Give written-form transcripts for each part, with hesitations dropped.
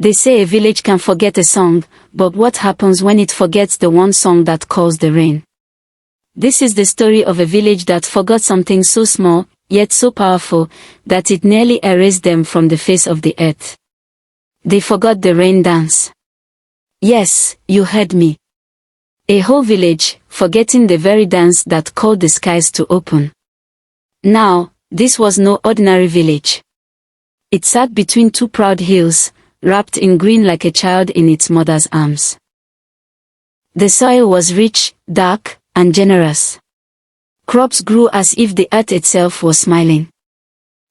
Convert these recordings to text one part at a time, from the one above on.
They say a village can forget a song, but what happens when it forgets the one song that calls the rain? This is the story of a village that forgot something so small, yet so powerful, that it nearly erased them from the face of the earth. They forgot the rain dance. Yes, you heard me. A whole village, forgetting the very dance that called the skies to open. Now, this was no ordinary village. It sat between two proud hills, wrapped in green like a child in its mother's arms. The soil was rich, dark, and generous. Crops grew as if the earth itself was smiling.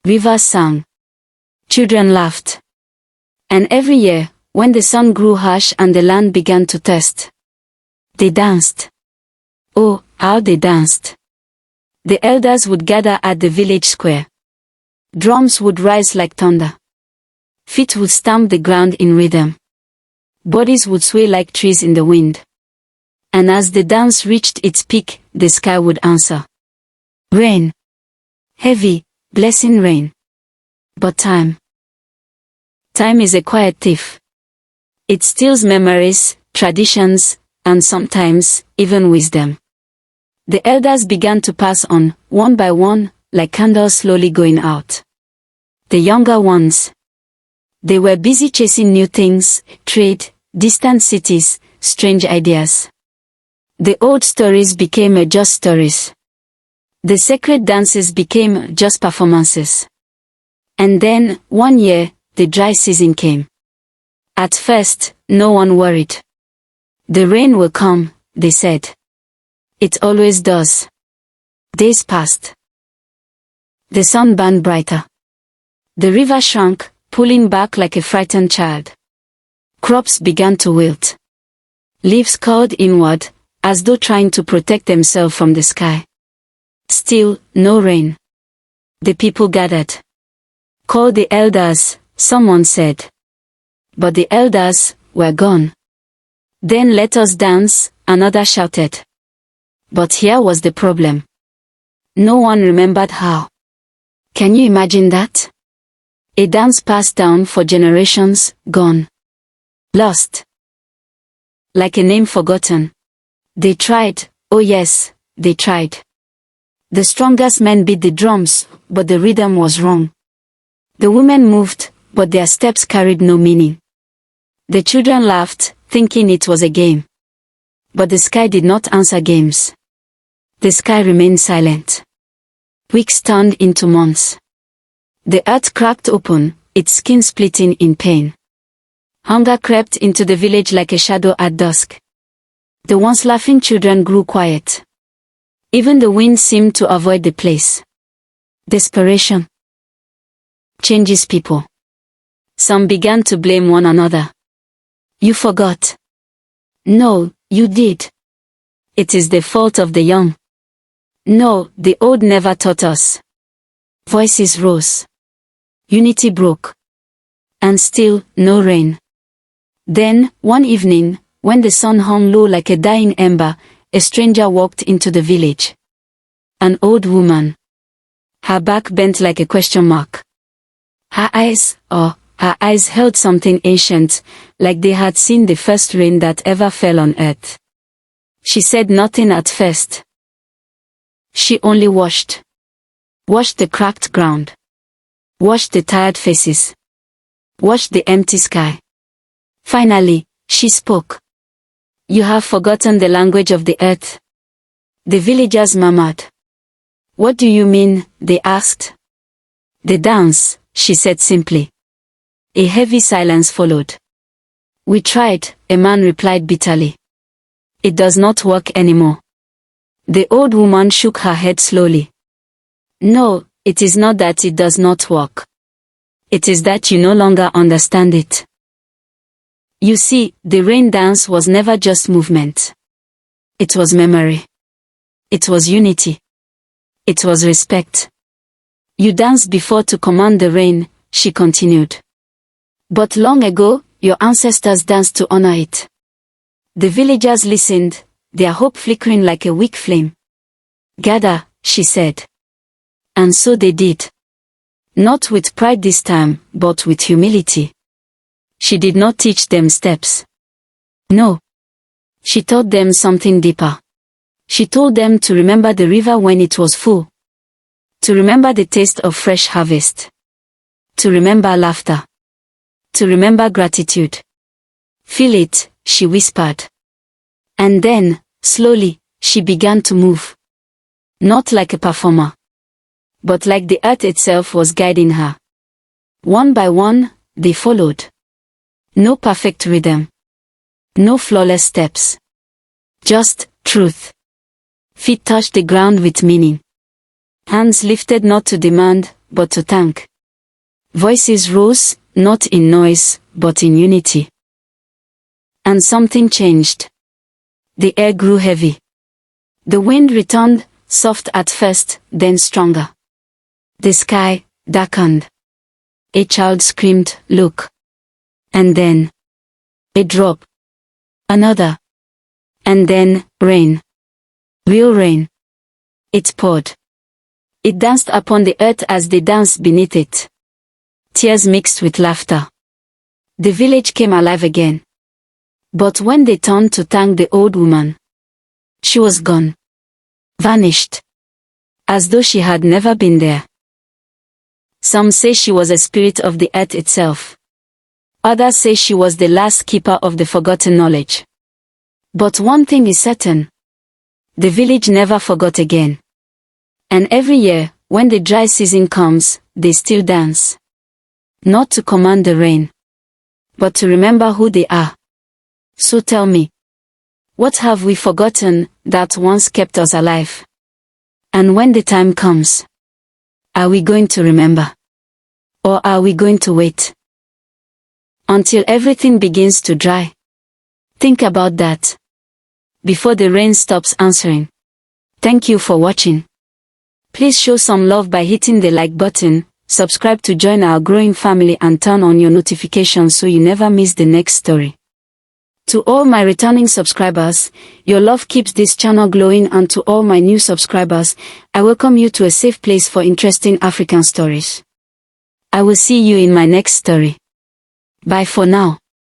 Rivers sang. Children laughed. And every year, when the sun grew harsh and the land began to thirst, they danced. Oh, how they danced! The elders would gather at the village square. Drums would rise like thunder. Feet would stamp the ground in rhythm. Bodies would sway like trees in the wind. And as the dance reached its peak, the sky would answer. Rain. Heavy, blessing rain. But time is a quiet thief. It steals memories, traditions, and sometimes, even wisdom. The elders began to pass on, one by one, like candles slowly going out. The younger ones. They were busy chasing new things, trade, distant cities, strange ideas. The old stories became just stories. The sacred dances became just performances. And then, one year, the dry season came. At first, no one worried. The rain will come, they said. It always does. Days passed. The sun burned brighter. The river shrank, pulling back like a frightened child. Crops began to wilt. Leaves curled inward, as though trying to protect themselves from the sky. Still, no rain. The people gathered. Call the elders, someone said. But the elders were gone. Then let us dance, another shouted. But here was the problem. No one remembered how. Can you imagine that? A dance passed down for generations, gone. Lost. Like a name forgotten. They tried, oh yes, they tried. The strongest men beat the drums, but the rhythm was wrong. The women moved, but their steps carried no meaning. The children laughed, thinking it was a game. But the sky did not answer games. The sky remained silent. Weeks turned into months. The earth cracked open, its skin splitting in pain. Hunger crept into the village like a shadow at dusk. The once laughing children grew quiet. Even the wind seemed to avoid the place. Desperation changes people. Some began to blame one another. You forgot. No, you did. It is the fault of the young. No, the old never taught us. Voices rose. Unity broke. And still, no rain. Then, one evening, when the sun hung low like a dying ember, a stranger walked into the village. An old woman. Her back bent like a question mark. Her eyes held something ancient, like they had seen the first rain that ever fell on earth. She said nothing at first. She only watched. Watched the cracked ground. Watched the tired faces. Watched the empty sky. Finally, she spoke. You have forgotten the language of the earth. The villagers murmured. What do you mean? They asked. The dance, she said simply. A heavy silence followed. We tried, a man replied bitterly. It does not work anymore. The old woman shook her head slowly. No, it is not that it does not work. It is that you no longer understand it. You see, the rain dance was never just movement. It was memory. It was unity. It was respect. You danced before to command the rain, she continued. But long ago, your ancestors danced to honor it. The villagers listened, their hope flickering like a weak flame. Gather, she said. And so they did. Not with pride this time, but with humility. She did not teach them steps. No. She taught them something deeper. She told them to remember the river when it was full. To remember the taste of fresh harvest. To remember laughter. To remember gratitude. Feel it, she whispered. And then, slowly, she began to move. Not like a performer, but like the earth itself was guiding her. One by one, they followed. No perfect rhythm. No flawless steps. Just truth. Feet touched the ground with meaning. Hands lifted not to demand, but to thank. Voices rose, not in noise, but in unity. And something changed. The air grew heavy. The wind returned, soft at first, then stronger. The sky darkened. A child screamed, "Look!" And then a drop. Another. And then rain. Real rain. It poured. It danced upon the earth as they danced beneath it. Tears mixed with laughter. The village came alive again. But when they turned to thank the old woman, she was gone. Vanished. As though she had never been there. Some say she was a spirit of the earth itself. Others say she was the last keeper of the forgotten knowledge. But one thing is certain. The village never forgot again. And every year, when the dry season comes, they still dance. Not to command the rain, but to remember who they are. So tell me, what have we forgotten that once kept us alive? And when the time comes, are we going to remember? Or are we going to wait until everything begins to dry? Think about that before the rain stops answering. Thank you for watching. Please show some love by hitting the like button, subscribe to join our growing family and turn on your notifications so you never miss the next story. To all my returning subscribers, your love keeps this channel glowing, and to all my new subscribers, I welcome you to a safe place for interesting African stories. I will see you in my next story. Bye for now.